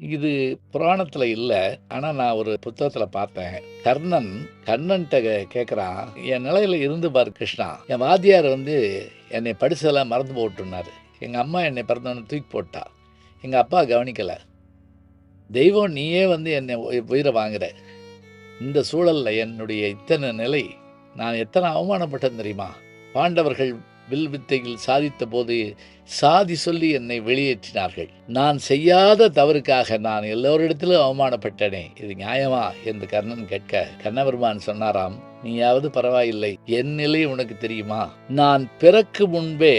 இது புராணத்துல இல்ல. ஆனா நான் ஒரு புத்தகத்துல பார்த்தேன். கர்ணன்ட்ட கேட்குறான், "என் நிலையில இருந்து பாரு கிருஷ்ணா. என் வாத்தியார் வந்து என்னை படிச்சதெல்லாம் மறந்து போட்டுன்னாரு. எங்க அம்மா என்னை பிறந்தவுடனே தூக்கி போட்டா. எங்க அப்பா கவனிக்கல. தெய்வம் நீயே வந்து என்னை உயிர வாங்குற. இந்த சூழல்ல என்னுடைய இத்தனை நிலை, நான் எத்தனை அவமானப்பட்டேன் தெரியுமா? பாண்டவர்கள் வில் வித்தையில் சாதித்தபோது, சாதி சொல்லி என்னை வெளியேற்றினார்கள். நான் செய்யாத தவறுக்காக நான் எல்லோரிடத்திலும் அவமானப்பட்டேனே, இது நியாயமா? என்று கர்ணன் கேட்க, கண்ணபெருமான் சொன்னாராம், நீயாவது பரவாயில்லை. என் நிலை உனக்கு தெரியுமா? நான் பிறக்கும் முன்பே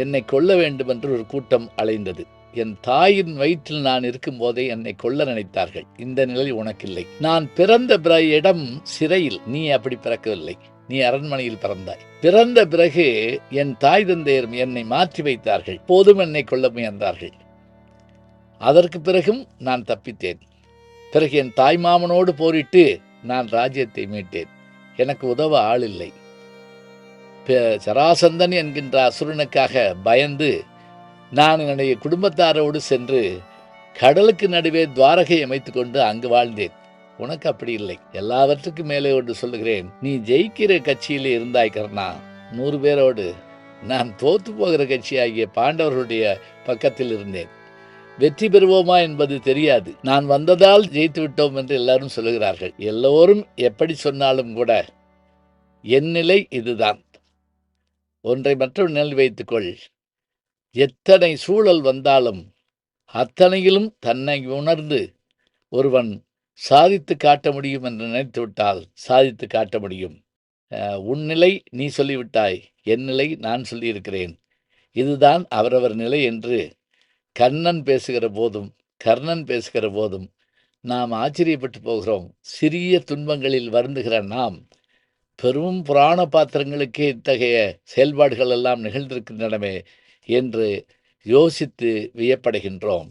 என்னை கொல்ல வேண்டும் என்று ஒரு கூட்டம் அலைந்தது. என் தாயின் வயிற்றில் நான் இருக்கும்போதே என்னை கொல்ல நினைத்தார்கள். இந்த நிலை உனக்கில்லை. நான் பிறந்த இடம் சிறையில். நீ அப்படி பிறக்கவில்லை. நீ அரண்மனையில் பிறந்தாய். பிறந்த பிறகு என் தாய் தந்தையரும் என்னை மாற்றி வைத்தார்கள். போதும் என்னை கொல்ல முயன்றார்கள். அதற்கு பிறகும் நான் தப்பித்தேன். பிறகு என் தாய் மாமனோடு போரிட்டு நான் ராஜ்யத்தை மீட்டேன். எனக்கு உதவ ஆள் இல்லை. சராசந்தன் என்கின்ற அசுரனுக்காக பயந்து நான் என்னுடைய குடும்பத்தாரோடு சென்று கடலுக்கு நடுவே துவாரகை அமைத்துக் கொண்டு அங்கு வாழ்ந்தேன். உனக்கு அப்படி இல்லை. எல்லாவற்றுக்கும் மேலே ஒன்று சொல்லுகிறேன். நீ ஜெயிக்கிற கட்சியிலே இருந்தாய் கர்ணா, 100 பேரோடு. நான் தோத்து போகிற கட்சியாகிய பாண்டவர்களுடைய பக்கத்தில் இருந்தேன். வெற்றி பெறுவோமா என்பது தெரியாது. நான் வந்ததால் ஜெயித்து விட்டோம் என்று எல்லாரும் சொல்லுகிறார்கள். எல்லோரும் எப்படி சொன்னாலும் கூட என் நிலை இதுதான். ஒன்றை மற்றொரு நினைவில் வைத்துக்கொள். எத்தனை சூழல் வந்தாலும் அத்தனையிலும் தன்னை உணர்ந்து ஒருவன் சாதித்து காட்ட முடியும் என்று நினைத்துவிட்டால் சாதித்து காட்ட முடியும். உன் நிலை நீ சொல்லிவிட்டாய், என் நிலை நான் சொல்லியிருக்கிறேன். இதுதான் அவரவர் நிலை என்று கர்ணன் பேசுகிற போதும் நாம் ஆச்சரியப்பட்டு போகிறோம். சிறிய துன்பங்களில் வருந்துகிற நாம் பெரும் புராண பாத்திரங்களுக்கே இத்தகைய செயல்பாடுகள் எல்லாம் நிகழ்ந்திருக்கின்றனவே என்று யோசித்து வியப்படைகின்றோம்.